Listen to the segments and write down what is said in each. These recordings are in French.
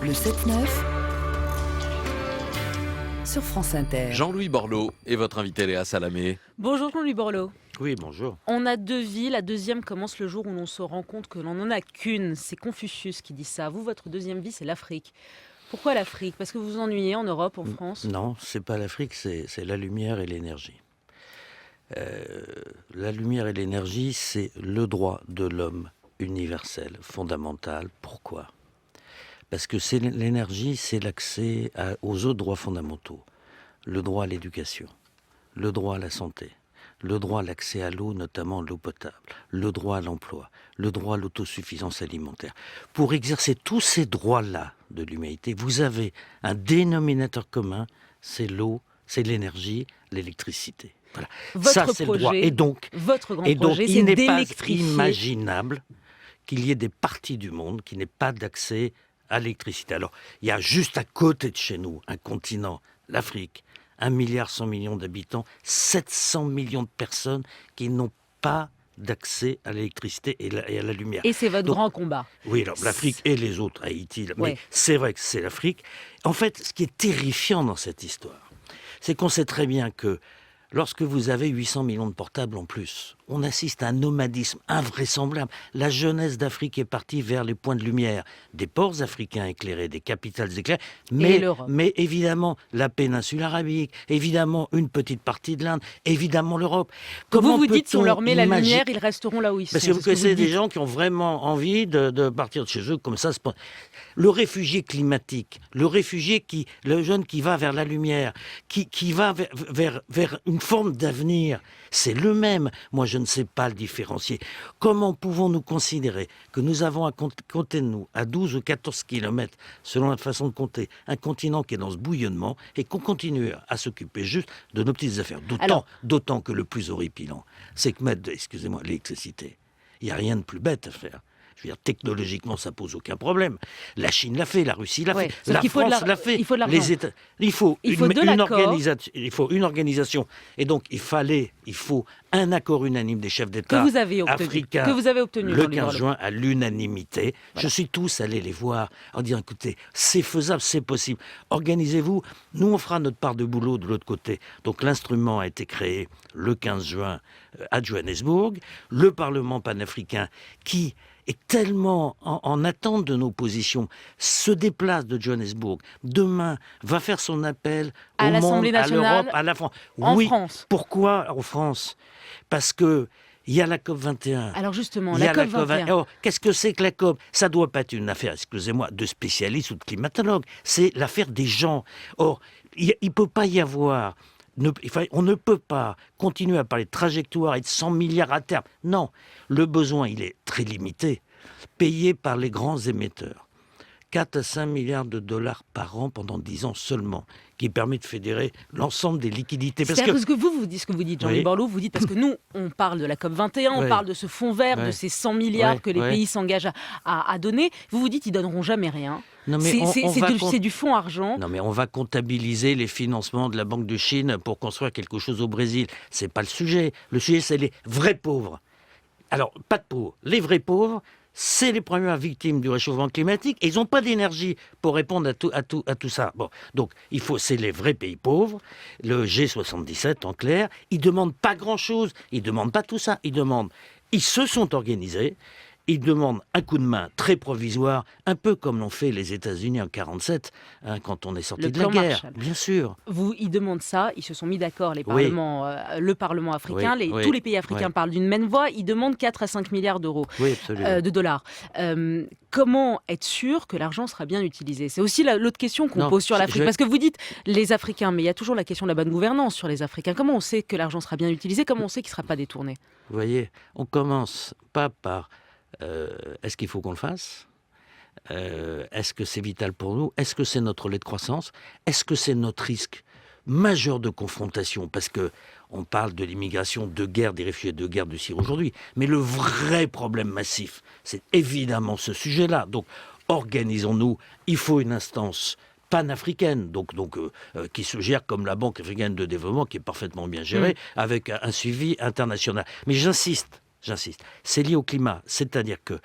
Le 7-9 sur France Inter. Jean-Louis Borloo et votre invité Léa Salamé. Bonjour Jean-Louis Borloo. Oui, bonjour. On a deux vies, la deuxième commence le jour où l'on se rend compte que l'on n'en a qu'une. C'est Confucius qui dit ça. Vous, votre deuxième vie, c'est l'Afrique. Pourquoi l'Afrique? Parce que vous vous ennuyez en Europe, en France? Non, c'est pas l'Afrique, c'est la lumière et l'énergie. La lumière et l'énergie, c'est le droit de l'homme universel, fondamental. Pourquoi? Parce que l'énergie, c'est l'accès aux autres droits fondamentaux. Le droit à l'éducation, le droit à la santé, le droit à l'accès à l'eau, notamment l'eau potable, le droit à l'emploi, le droit à l'autosuffisance alimentaire. Pour exercer tous ces droits-là de l'humanité, vous avez un dénominateur commun, c'est l'eau, c'est l'énergie, l'électricité. Voilà. Ça, c'est le droit. Votre grand projet, c'est il n'est pas d'électrifier. imaginable qu'il y ait des parties du monde qui n'aient pas d'accès à l'électricité. Alors, il y a juste à côté de chez nous un continent, l'Afrique, 1,1 milliard d'habitants, 700 millions de personnes qui n'ont pas d'accès à l'électricité et à la lumière. Et c'est votre grand combat. Oui, alors l'Afrique et les autres, Haïti, mais Ouais. c'est vrai que c'est l'Afrique. En fait, ce qui est terrifiant dans cette histoire, c'est qu'on sait très bien que lorsque vous avez 800 millions de portables en plus, on assiste à un nomadisme invraisemblable. La jeunesse d'Afrique est partie vers les points de lumière, des ports africains éclairés, des capitales éclairées, mais évidemment la péninsule arabique, évidemment une petite partie de l'Inde, évidemment l'Europe. Vous dites si on leur met la lumière, ils resteront là où ils sont. Parce que vous C'est ce que connaissez vous des dites. gens qui ont vraiment envie de partir de chez eux comme ça. Le réfugié climatique, le jeune qui va vers la lumière, qui va vers une forme d'avenir, c'est le même. Moi, je ne sais pas le différencier. Comment pouvons-nous considérer que nous avons à côté de nous, à 12 ou 14 kilomètres, selon la façon de compter, un continent qui est dans ce bouillonnement et qu'on continue à s'occuper juste de nos petites affaires. D'autant que le plus horripilant, c'est que mettre, excusez-moi, l'électricité, il n'y a rien de plus bête à faire. Je veux dire, technologiquement, ça pose aucun problème. La Chine l'a fait, la Russie l'a Ouais, fait, sauf la qu'il faut France de l'a fait. il faut de l'argent. Les États, il faut de l'accord. il faut une organisation. Et donc, il faut un accord unanime des chefs d'État Que vous avez obtenu. africains Que vous avez obtenu, le Jean-Louis 15 Borloo. juin à l'unanimité. Je suis tous allé les voir en disant, écoutez, c'est faisable, c'est possible. Organisez-vous. Nous, on fera notre part de boulot de l'autre côté. Donc, l'instrument a été créé le 15 juin à Johannesburg. Le Parlement panafricain qui est tellement en attente de nos positions, se déplace de Johannesburg. Demain, va faire son appel À au l'Assemblée monde, à nationale, l'Europe, à la France. en Oui, France. pourquoi en France? Parce que il y a la COP 21. Alors justement, Il y la a COP 21. Alors, qu'est-ce que c'est que la COP? Ça ne doit pas être une affaire, excusez-moi, de spécialistes ou de climatologues. C'est l'affaire des gens. Or, il ne peut pas y avoir... on ne peut pas continuer à parler de trajectoire et de 100 milliards à terme. Non, le besoin, il est très limité, payé par les grands émetteurs. 4 à 5 milliards de dollars par an pendant 10 ans seulement, qui permet de fédérer l'ensemble des liquidités. C'est-à-dire que vous dites ce que vous dites, Jean-Louis Oui. Borloo, vous dites, parce que nous, on parle de la COP 21, on Oui. parle de ce fonds vert, de Oui. ces 100 milliards Oui. que les Oui. pays s'engagent à donner. Vous dites, ils donneront jamais rien. Non, mais C'est du fonds argent. Non, mais on va comptabiliser les financements de la Banque de Chine pour construire quelque chose au Brésil. C'est pas le sujet. Le sujet, c'est les vrais pauvres. Alors, pas de pauvres. Les vrais pauvres, c'est les premières victimes du réchauffement climatique et ils n'ont pas d'énergie pour répondre à tout ça. Bon, donc, c'est les vrais pays pauvres, le G77 en clair. Ils ne demandent pas grand-chose, ils ne demandent pas tout ça. Ils se sont organisés, ils demandent un coup de main très provisoire, un peu comme l'ont fait les États-Unis en 1947, quand on est sorti Le de la plan guerre. Marshall. Bien sûr. Ils demandent ça, ils se sont mis d'accord, Oui. le Parlement africain, Oui, oui, tous les pays africains oui. parlent d'une même voix, ils demandent 4 à 5 milliards d'euros, Oui, absolument. de dollars. Comment être sûr que l'argent sera bien utilisé? C'est aussi l'autre question qu'on Non, pose sur l'Afrique, je- parce que vous dites les Africains, mais il y a toujours la question de la bonne gouvernance sur les Africains. Comment on sait que l'argent sera bien utilisé? Comment on sait qu'il ne sera pas détourné? Vous voyez, on commence pas par est-ce qu'il faut qu'on le fasse? Est-ce que c'est vital pour nous? Est-ce que c'est notre lait de croissance? Est-ce que c'est notre risque majeur de confrontation? Parce que on parle de l'immigration, de guerre, des réfugiés de guerre, de Syrie aujourd'hui. Mais le vrai problème massif, c'est évidemment ce sujet-là. Donc, organisons-nous. Il faut une instance panafricaine, qui se gère comme la Banque africaine de développement, qui est parfaitement bien gérée, avec un suivi international. Mais j'insiste, c'est lié au climat. C'est-à-dire que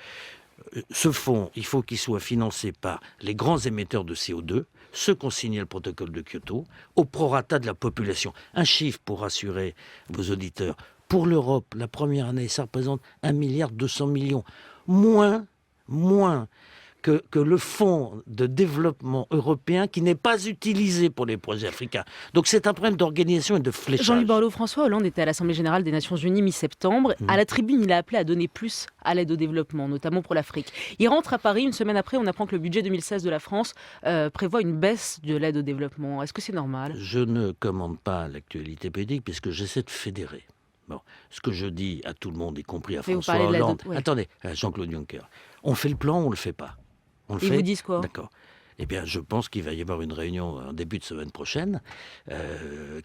Ce fonds, il faut qu'il soit financé par les grands émetteurs de CO2, ceux qui ont signé le protocole de Kyoto, au prorata de la population. Un chiffre pour rassurer vos auditeurs. Pour l'Europe, la première année, ça représente 1,2 milliard. Moins que le fonds de développement européen qui n'est pas utilisé pour les projets africains. Donc c'est un problème d'organisation et de fléchage. Jean-Luc Borloo, François Hollande était à l'Assemblée générale des Nations Unies mi-septembre. À la tribune, il a appelé à donner plus à l'aide au développement, notamment pour l'Afrique. Il rentre à Paris, une semaine après, on apprend que le budget 2016 de la France prévoit une baisse de l'aide au développement. Est-ce que c'est normal ? Je ne commande pas l'actualité politique puisque j'essaie de fédérer. Bon, ce que je dis à tout le monde, y compris à Mais vous François parlez de Hollande. ouais. Attendez, à Jean-Claude Juncker. On fait le plan, on le fait pas. On le Ils fait. vous disent quoi ? D'accord. Eh bien, je pense qu'il va y avoir une réunion en début de semaine prochaine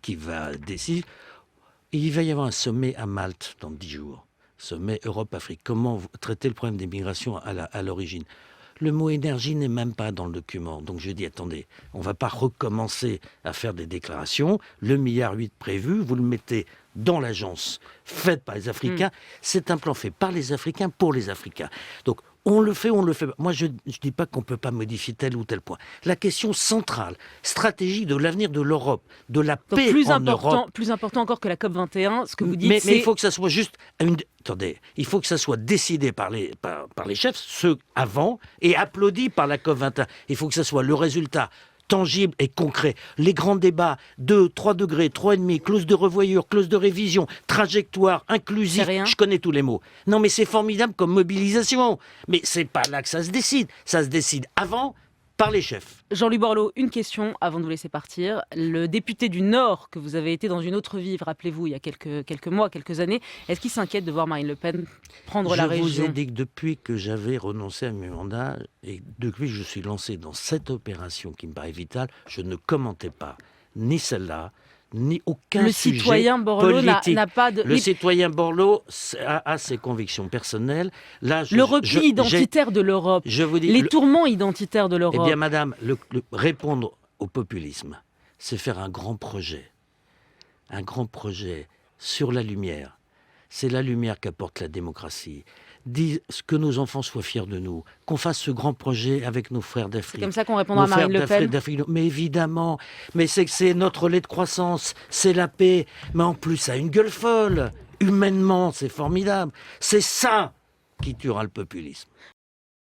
qui va décider. Il va y avoir un sommet à Malte dans 10 jours. Sommet Europe-Afrique. Comment traiter le problème des migrations à l'origine ? Le mot énergie n'est même pas dans le document. Donc je dis, attendez, on ne va pas recommencer à faire des déclarations. Le 1,8 milliard prévu, vous le mettez dans l'agence faite par les Africains. C'est un plan fait par les Africains pour les Africains. Donc on le fait, on le fait pas. Moi, je ne dis pas qu'on ne peut pas modifier tel ou tel point. La question centrale, stratégique de l'avenir de l'Europe, de la Donc paix en Europe. plus important encore que la COP21, ce que vous dites, Mais il faut que ça soit juste attendez, il faut que ça soit décidé par les chefs, ceux avant, et applaudi par la COP21. Il faut que ça soit le résultat tangible et concret. Les grands débats, 2, 3 degrés, 3,5, clause de revoyure, clause de révision, trajectoire, inclusif, je connais tous les mots. Non mais c'est formidable comme mobilisation. Mais c'est pas là que ça se décide. Ça se décide avant par les chefs. Jean-Luc Borloo, une question avant de vous laisser partir. Le député du Nord, que vous avez été dans une autre vie, rappelez-vous, il y a quelques mois, quelques années, est-ce qu'il s'inquiète de voir Marine Le Pen prendre la région ? Je vous ai dit que depuis que j'avais renoncé à mes mandats et depuis que je suis lancé dans cette opération qui me paraît vitale, je ne commentais pas ni celle-là, ni aucun sujet Le citoyen Borloo n'a pas de... Le citoyen Borloo a ses convictions personnelles. Là, le repli identitaire de l'Europe, je vous dis, les tourments identitaires de l'Europe. Eh bien, madame, répondre au populisme, c'est faire un grand projet sur la lumière. C'est la lumière qu'apporte la démocratie. Que nos enfants soient fiers de nous, qu'on fasse ce grand projet avec nos frères d'Afrique. C'est comme ça qu'on répondra à Marine Le Pen. Mais évidemment, mais c'est notre lait de croissance, c'est la paix. Mais en plus, ça a une gueule folle. Humainement, c'est formidable. C'est ça qui tuera le populisme.